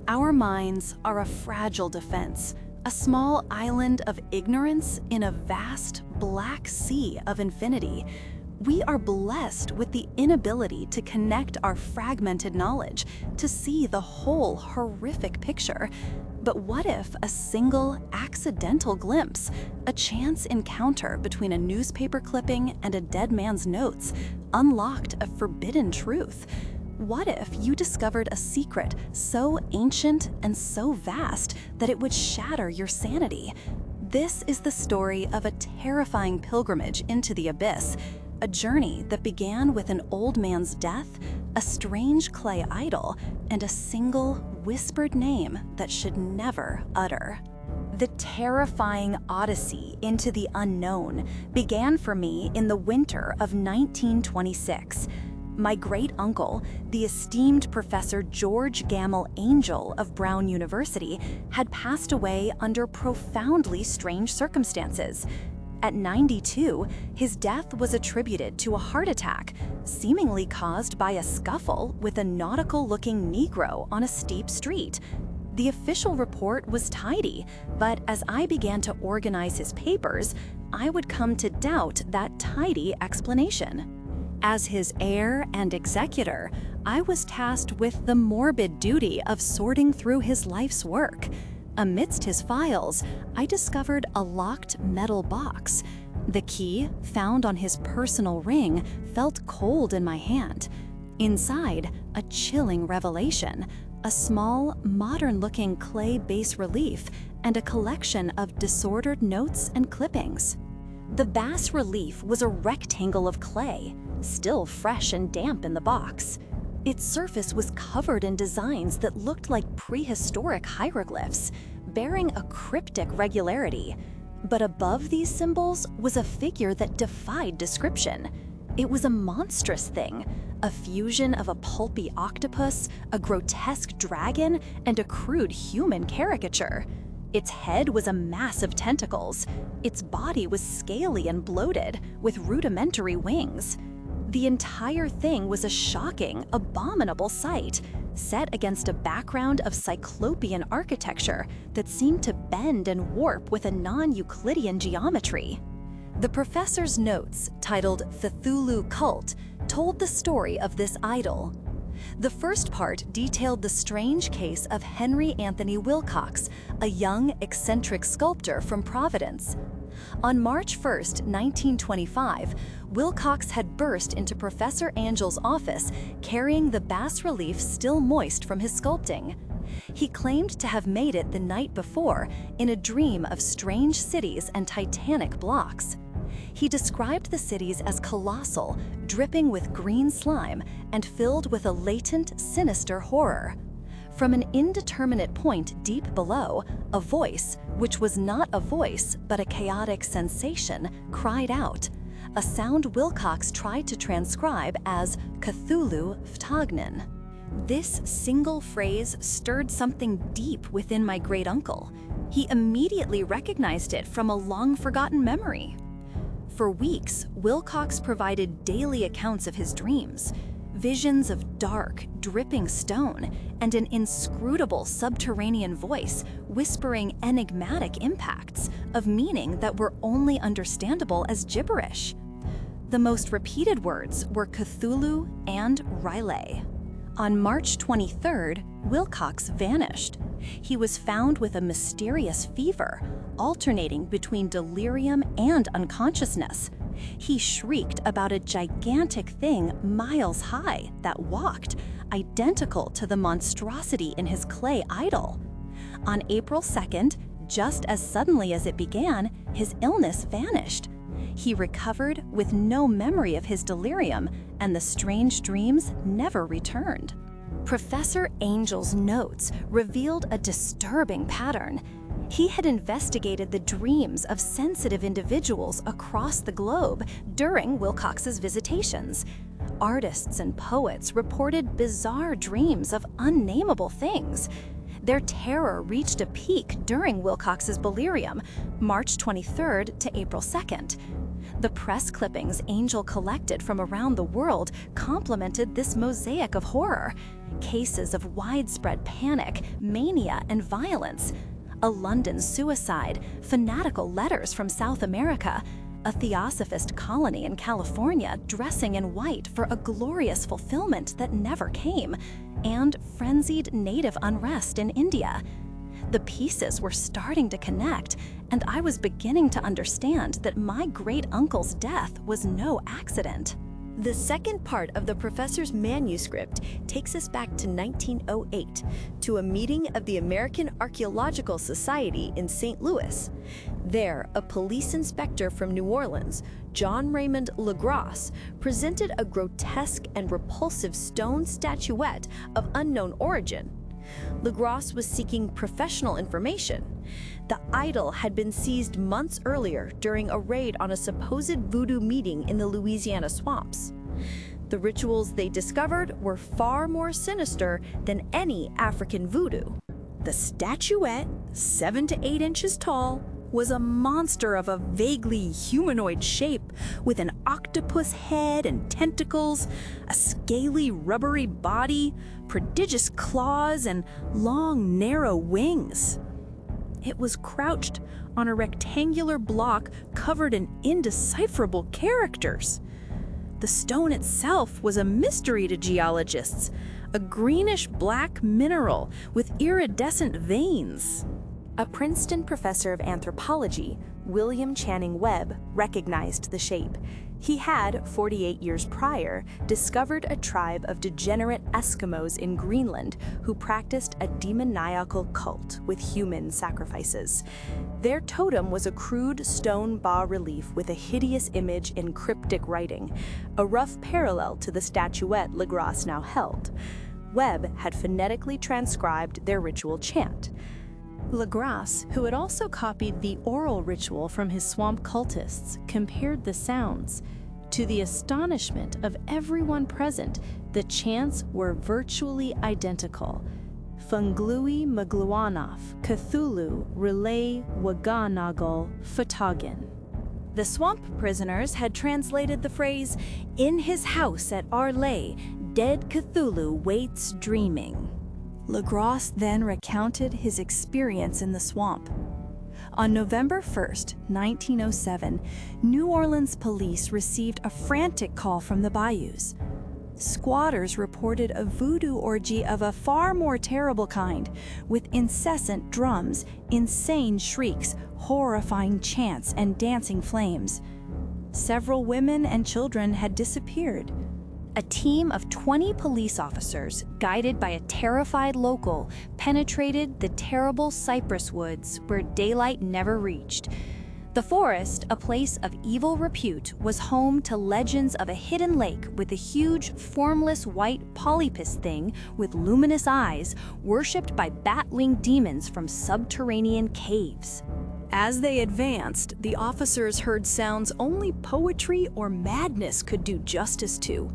Our minds are a fragile defense, a small island of ignorance in a vast black sea of infinity. We are blessed with the inability to connect our fragmented knowledge to see the whole horrific picture. But what if a single accidental glimpse, a chance encounter between a newspaper clipping and a dead man's notes, unlocked a forbidden truth? What if you discovered a secret so ancient and so vast that it would shatter your sanity? This is the story of a terrifying pilgrimage into the abyss, a journey that began with an old man's death, a strange clay idol, and a single whispered name that should never utter. The terrifying odyssey into the unknown began for me in the winter of 1926. My great-uncle, the esteemed Professor George Gamble Angel of Brown University, had passed away under profoundly strange circumstances. At 92, his death was attributed to a heart attack, seemingly caused by a scuffle with a nautical-looking Negro on a steep street. The official report was tidy, but as I began to organize his papers, I would come to doubt that tidy explanation. As his heir and executor, I was tasked with the morbid duty of sorting through his life's work. Amidst his files, I discovered a locked metal box. The key, found on his personal ring, felt cold in my hand. Inside, a chilling revelation: a small, modern-looking clay bas-relief and a collection of disordered notes and clippings. The bas-relief was a rectangle of clay, still fresh and damp in the box. Its surface was covered in designs that looked like prehistoric hieroglyphs, bearing a cryptic regularity. But above these symbols was a figure that defied description. It was a monstrous thing, a fusion of a pulpy octopus, a grotesque dragon, and a crude human caricature. Its head was a mass of tentacles. Its body was scaly and bloated, with rudimentary wings. The entire thing was a shocking, abominable sight, set against a background of cyclopean architecture that seemed to bend and warp with a non-Euclidean geometry. The professor's notes, titled Cthulhu Cult, told the story of this idol. The first part detailed the strange case of Henry Anthony Wilcox, a young, eccentric sculptor from Providence. On March 1, 1925, Wilcox had burst into Professor Angel's office carrying the bas-relief still moist from his sculpting. He claimed to have made it the night before in a dream of strange cities and titanic blocks. He described the cities as colossal, dripping with green slime, and filled with a latent, sinister horror. From an indeterminate point deep below, a voice, which was not a voice but a chaotic sensation, cried out, a sound Wilcox tried to transcribe as Cthulhu Ftagnan. This single phrase stirred something deep within my great-uncle. He immediately recognized it from a long-forgotten memory. For weeks, Wilcox provided daily accounts of his dreams, visions of dark, dripping stone, and an inscrutable subterranean voice whispering enigmatic impacts of meaning that were only understandable as gibberish. The most repeated words were Cthulhu and Riley. On March 23rd, Wilcox vanished. He was found with a mysterious fever, alternating between delirium and unconsciousness. He shrieked about a gigantic thing miles high that walked, identical to the monstrosity in his clay idol. On April 2nd, just as suddenly as it began, his illness vanished. He recovered with no memory of his delirium, and the strange dreams never returned. Professor Angel's notes revealed a disturbing pattern. He had investigated the dreams of sensitive individuals across the globe during Wilcox's visitations. Artists and poets reported bizarre dreams of unnameable things. Their terror reached a peak during Wilcox's delirium, March 23rd to April 2nd. The press clippings Angel collected from around the world complemented this mosaic of horror, cases of widespread panic, mania, and violence. A London suicide, fanatical letters from South America, a theosophist colony in California dressing in white for a glorious fulfillment that never came, and frenzied native unrest in India. The pieces were starting to connect, and I was beginning to understand that my great-uncle's death was no accident. The second part of the professor's manuscript takes us back to 1908, to a meeting of the American Archaeological Society in St. Louis. There, a police inspector from New Orleans, John Raymond LaGrosse, presented a grotesque and repulsive stone statuette of unknown origin. LaGrosse was seeking professional information. The idol had been seized months earlier during a raid on a supposed voodoo meeting in the Louisiana swamps. The rituals they discovered were far more sinister than any African voodoo. The statuette, 7 to 8 inches tall, was a monster of a vaguely humanoid shape with an octopus head and tentacles, a scaly, rubbery body, prodigious claws, and long, narrow wings. It was crouched on a rectangular block covered in indecipherable characters. The stone itself was a mystery to geologists, a greenish-black mineral with iridescent veins. A Princeton professor of anthropology, William Channing Webb, recognized the shape. He had, 48 years prior, discovered a tribe of degenerate Eskimos in Greenland who practiced a demoniacal cult with human sacrifices. Their totem was a crude stone bas-relief with a hideous image in cryptic writing, a rough parallel to the statuette LaGrosse now held. Webb had phonetically transcribed their ritual chant. LaGrosse, who had also copied the oral ritual from his swamp cultists, compared the sounds. To the astonishment of everyone present, the chants were virtually identical. Funglui Magluanoff, Cthulhu, Relay Waganagal, Fatagan. The swamp prisoners had translated the phrase, "In his house at Arlay, dead Cthulhu waits dreaming." LaGrosse then recounted his experience in the swamp. On November 1st, 1907, New Orleans police received a frantic call from the bayous. Squatters reported a voodoo orgy of a far more terrible kind, with incessant drums, insane shrieks, horrifying chants, and dancing flames. Several women and children had disappeared. A team of 20 police officers, guided by a terrified local, penetrated the terrible cypress woods where daylight never reached. The forest, a place of evil repute, was home to legends of a hidden lake with a huge, formless white polypus thing with luminous eyes, worshipped by bat-winged demons from subterranean caves. As they advanced, the officers heard sounds only poetry or madness could do justice to.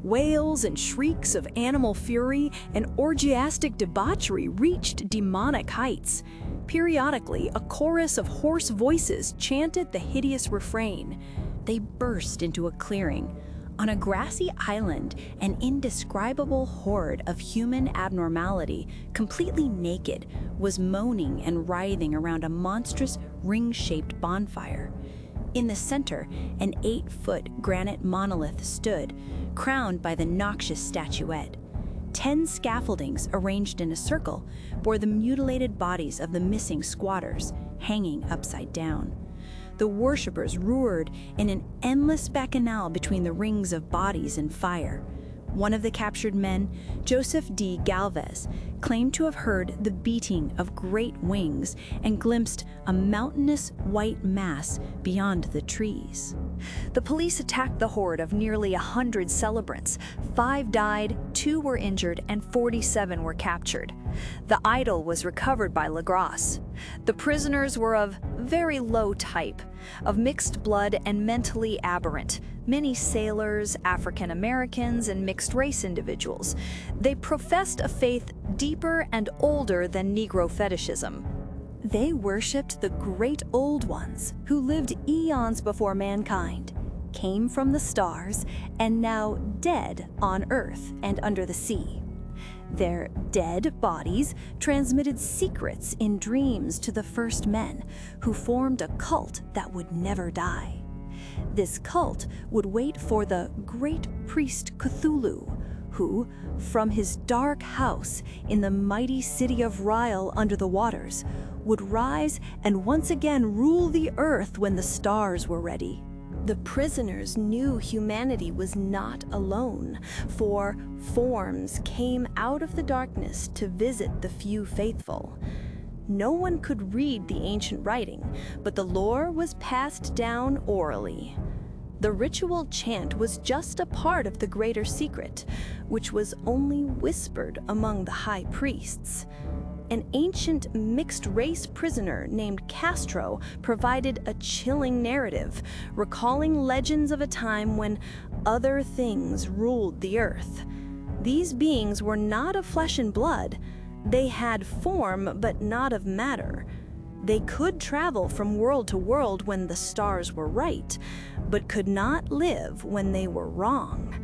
Wails and shrieks of animal fury and orgiastic debauchery reached demonic heights. Periodically, a chorus of hoarse voices chanted the hideous refrain. They burst into a clearing. On a grassy island, an indescribable horde of human abnormality, completely naked, was moaning and writhing around a monstrous ring-shaped bonfire. In the center, an 8-foot granite monolith stood, crowned by the noxious statuette. 10 scaffoldings arranged in a circle bore the mutilated bodies of the missing squatters, hanging upside down. The worshippers roared in an endless bacchanal between the rings of bodies and fire. One of the captured men, Joseph D. Galvez, claimed to have heard the beating of great wings and glimpsed a mountainous white mass beyond the trees. The police attacked the horde of nearly 100 celebrants. 5 died, 2 were injured, and 47 were captured. The idol was recovered by LaGrosse. The prisoners were of very low type, of mixed blood and mentally aberrant, many sailors, African Americans, and mixed-race individuals. They professed a faith deeper and older than Negro fetishism. They worshipped the great old ones who lived eons before mankind, came from the stars, and now dead on earth and under the sea. Their dead bodies transmitted secrets in dreams to the first men, who formed a cult that would never die. This cult would wait for the great priest Cthulhu, who, from his dark house in the mighty city of Ryle under the waters, would rise and once again rule the earth when the stars were ready. The prisoners knew humanity was not alone, for forms came out of the darkness to visit the few faithful. No one could read the ancient writing, but the lore was passed down orally. The ritual chant was just a part of the greater secret, which was only whispered among the high priests. An ancient mixed-race prisoner named Castro provided a chilling narrative, recalling legends of a time when other things ruled the earth. These beings were not of flesh and blood. They had form, but not of matter. They could travel from world to world when the stars were right, but could not live when they were wrong.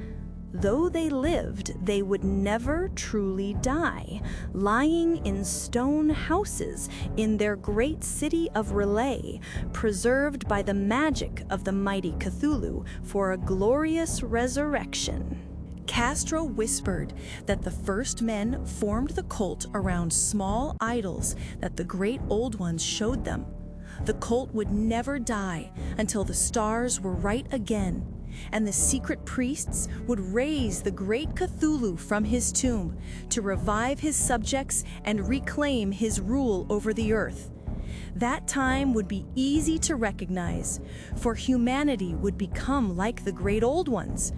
Though they lived, they would never truly die, lying in stone houses in their great city of Relay, preserved by the magic of the mighty Cthulhu for a glorious resurrection. Castro whispered that the first men formed the cult around small idols that the great old ones showed them. The cult would never die until the stars were right again, and the secret priests would raise the great Cthulhu from his tomb to revive his subjects and reclaim his rule over the earth. That time would be easy to recognize, for humanity would become like the great old ones,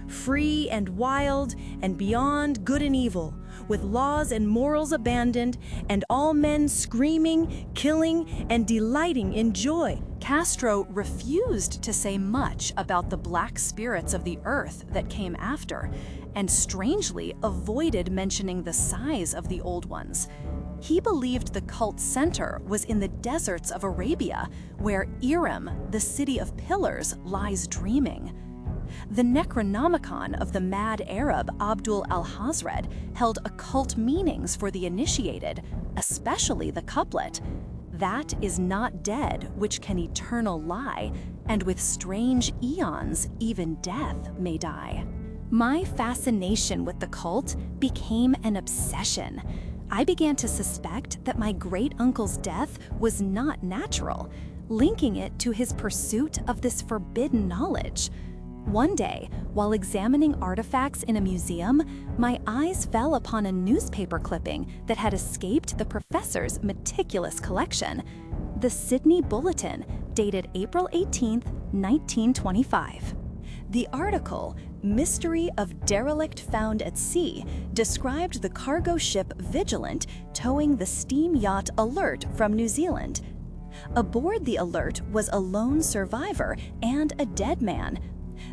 free and wild and beyond good and evil, with laws and morals abandoned, and all men screaming, killing, and delighting in joy. Castro refused to say much about the black spirits of the earth that came after, and strangely avoided mentioning the size of the old ones. He believed the cult's center was in the deserts of Arabia, where Iram, the city of pillars, lies dreaming. The Necronomicon of the mad Arab Abdul al-Hazred held occult meanings for the initiated, especially the couplet, "That is not dead which can eternal lie, and with strange eons even death may die." My fascination with the cult became an obsession. I began to suspect that my great-uncle's death was not natural, linking it to his pursuit of this forbidden knowledge. One day, while examining artifacts in a museum, my eyes fell upon a newspaper clipping that had escaped the professor's meticulous collection. The Sydney Bulletin, dated April 18, 1925. The article, "Mystery of Derelict Found at Sea," described the cargo ship Vigilant towing the steam yacht Alert from New Zealand. Aboard the Alert was a lone survivor and a dead man.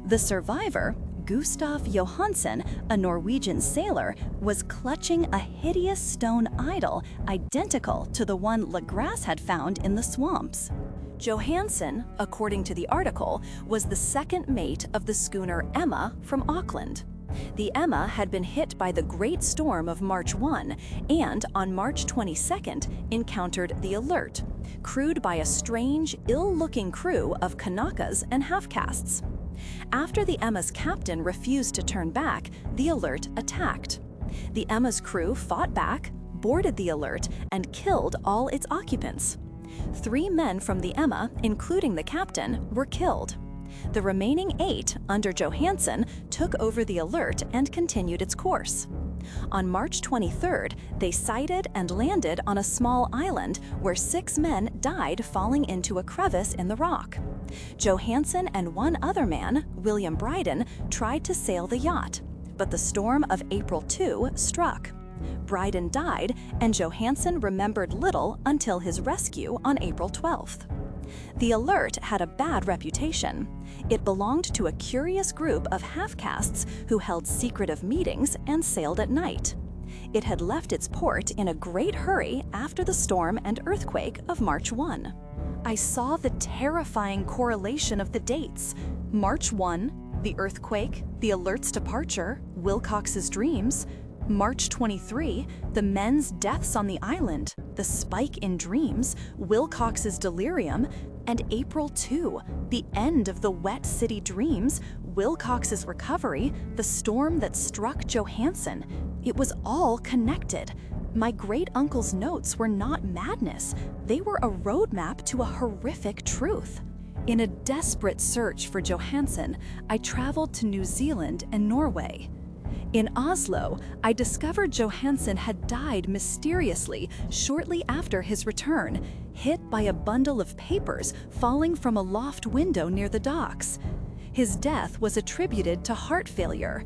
The survivor, Gustav Johansen, a Norwegian sailor, was clutching a hideous stone idol identical to the one Legrasse had found in the swamps. Johansen, according to the article, was the second mate of the schooner Emma from Auckland. The Emma had been hit by the great storm of March 1 and on March 22nd encountered the Alert, crewed by a strange, ill-looking crew of Kanakas and half-castes. After the Emma's captain refused to turn back, the Alert attacked. The Emma's crew fought back, boarded the Alert, and killed all its occupants. 3 men from the Emma, including the captain, were killed. The remaining 8, under Johansen, took over the Alert and continued its course. On March 23rd, they sighted and landed on a small island where 6 men died falling into a crevice in the rock. Johansen and 1 other man, William Bryden, tried to sail the yacht, but the storm of April 2 struck. Bryden died, and Johansen remembered little until his rescue on April 12th. The Alert had a bad reputation. It belonged to a curious group of half-castes who held secretive meetings and sailed at night. It had left its port in a great hurry after the storm and earthquake of March 1. I saw the terrifying correlation of the dates. March 1, the earthquake, the Alert's departure, Wilcox's dreams. March 23, the men's deaths on the island, the spike in dreams, Wilcox's delirium, and April 2, the end of the wet city dreams, Wilcox's recovery, the storm that struck Johansen. It was all connected. My great-uncle's notes were not madness. They were a roadmap to a horrific truth. In a desperate search for Johansen, I traveled to New Zealand and Norway. In Oslo, I discovered Johansen had died mysteriously shortly after his return, hit by a bundle of papers falling from a loft window near the docks. His death was attributed to heart failure.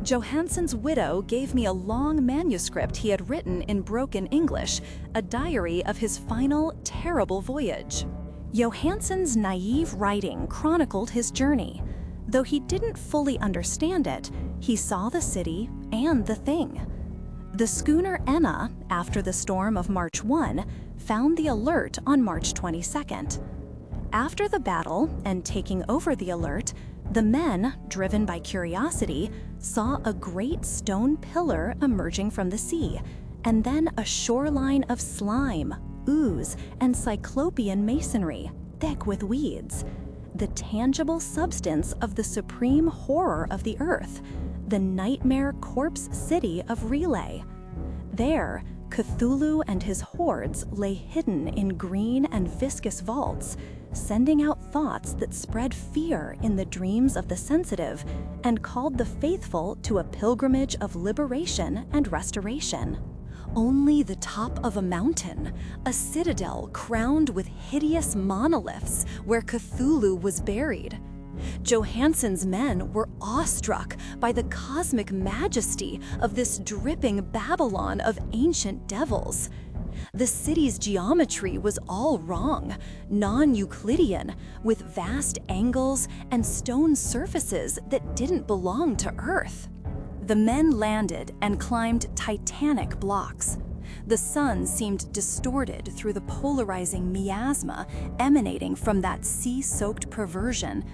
Johansen's widow gave me a long manuscript he had written in broken English, a diary of his final, terrible voyage. Johansen's naive writing chronicled his journey. Though he didn't fully understand it, he saw the city and the thing. The schooner Enna, after the storm of March 1, found the Alert on March 22nd. After the battle and taking over the Alert, the men, driven by curiosity, saw a great stone pillar emerging from the sea, and then a shoreline of slime, ooze, and cyclopean masonry, thick with weeds. The tangible substance of the supreme horror of the earth, the nightmare corpse city of Relay. There, Cthulhu and his hordes lay hidden in green and viscous vaults, sending out thoughts that spread fear in the dreams of the sensitive and called the faithful to a pilgrimage of liberation and restoration. Only the top of a mountain, a citadel crowned with hideous monoliths where Cthulhu was buried. Johansen's men were awestruck by the cosmic majesty of this dripping Babylon of ancient devils. The city's geometry was all wrong, non-Euclidean, with vast angles and stone surfaces that didn't belong to Earth. The men landed and climbed titanic blocks. The sun seemed distorted through the polarizing miasma emanating from that sea-soaked perversion.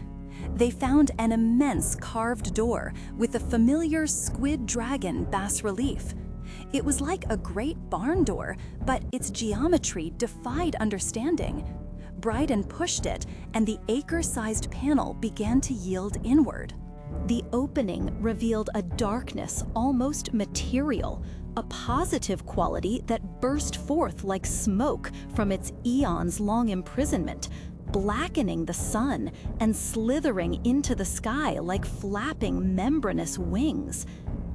They found an immense carved door with a familiar squid dragon bas-relief. It was like a great barn door, but its geometry defied understanding. Bryden pushed it, and the acre-sized panel began to yield inward. The opening revealed a darkness almost material, a positive quality that burst forth like smoke from its eons-long imprisonment, blackening the sun and slithering into the sky like flapping membranous wings.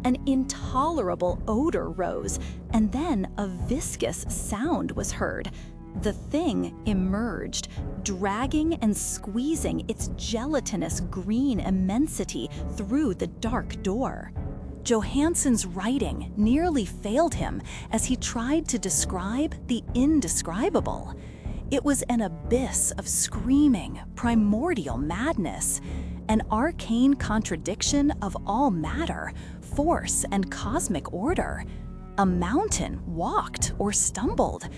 An intolerable odor rose, and then a viscous sound was heard. The thing emerged, dragging and squeezing its gelatinous green immensity through the dark door. Johansen's writing nearly failed him as he tried to describe the indescribable. It was an abyss of screaming, primordial madness, an arcane contradiction of all matter, force, and cosmic order. A mountain walked or stumbled.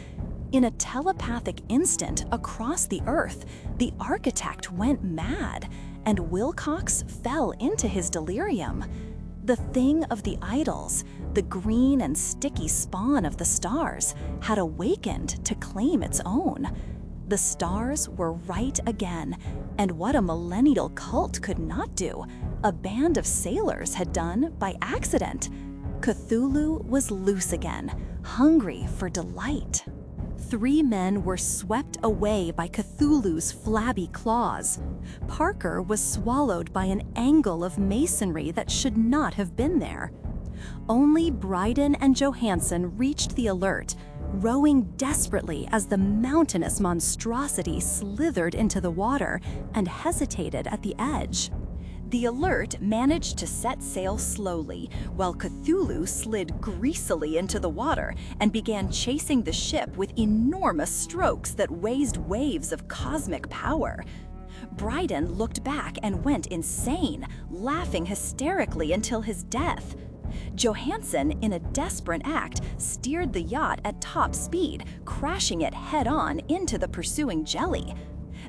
In a telepathic instant across the earth, the architect went mad, and Wilcox fell into his delirium. The thing of the idols, the green and sticky spawn of the stars, had awakened to claim its own. The stars were right again, and what a millennial cult could not do, a band of sailors had done by accident. Cthulhu was loose again, hungry for delight. 3 men were swept away by Cthulhu's flabby claws. Parker was swallowed by an angle of masonry that should not have been there. Only Bryden and Johansen reached the Alert, rowing desperately as the mountainous monstrosity slithered into the water and hesitated at the edge. The Alert managed to set sail slowly, while Cthulhu slid greasily into the water and began chasing the ship with enormous strokes that raised waves of cosmic power. Bryden looked back and went insane, laughing hysterically until his death. Johansen, in a desperate act, steered the yacht at top speed, crashing it head-on into the pursuing jelly.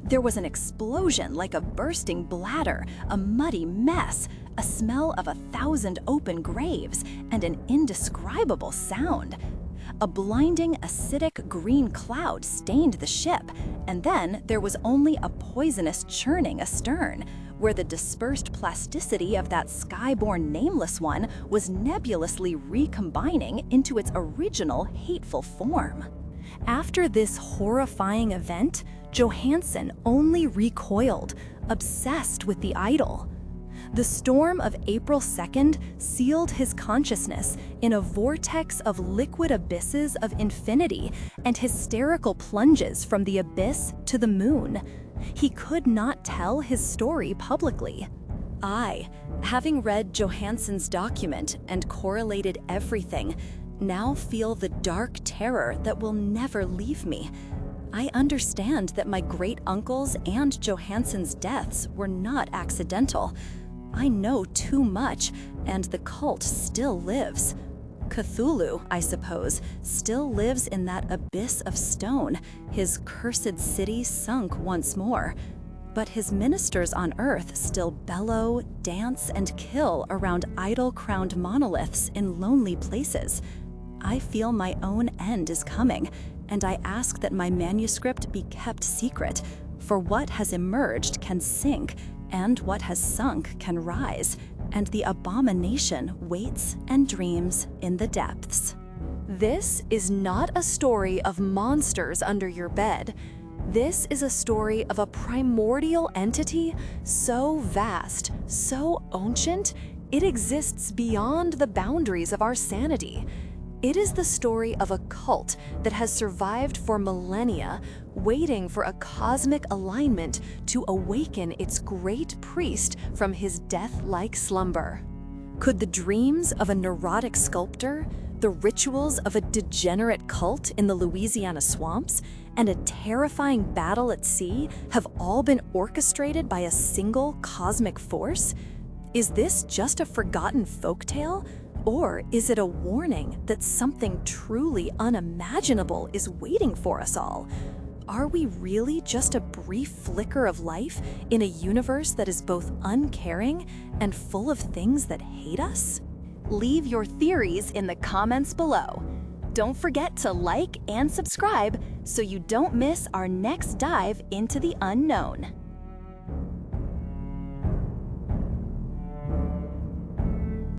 There was an explosion like a bursting bladder, a muddy mess, a smell of 1,000 open graves, and an indescribable sound. A blinding, acidic green cloud stained the ship, and then there was only a poisonous churning astern, where the dispersed plasticity of that skyborn nameless one was nebulously recombining into its original hateful form. After this horrifying event, Johansen only recoiled, obsessed with the idol. The storm of April 2nd sealed his consciousness in a vortex of liquid abysses of infinity and hysterical plunges from the abyss to the moon. He could not tell his story publicly. I, having read Johansen's document and correlated everything, now feel the dark terror that will never leave me. I understand that my great-uncles and Johansen's deaths were not accidental. I know too much, and the cult still lives. Cthulhu, I suppose, still lives in that abyss of stone, his cursed city sunk once more. But his ministers on Earth still bellow, dance, and kill around idol-crowned monoliths in lonely places. I feel my own end is coming, and I ask that my manuscript be kept secret, for what has emerged can sink, and what has sunk can rise, and the abomination waits and dreams in the depths. This is not a story of monsters under your bed. This is a story of a primordial entity so vast, so ancient, it exists beyond the boundaries of our sanity. It is the story of a cult that has survived for millennia, waiting for a cosmic alignment to awaken its great priest from his death-like slumber. Could the dreams of a neurotic sculptor, the rituals of a degenerate cult in the Louisiana swamps, and a terrifying battle at sea have all been orchestrated by a single cosmic force? Is this just a forgotten folktale? Or is it a warning that something truly unimaginable is waiting for us all? Are we really just a brief flicker of life in a universe that is both uncaring and full of things that hate us? Leave your theories in the comments below. Don't forget to like and subscribe so you don't miss our next dive into the unknown.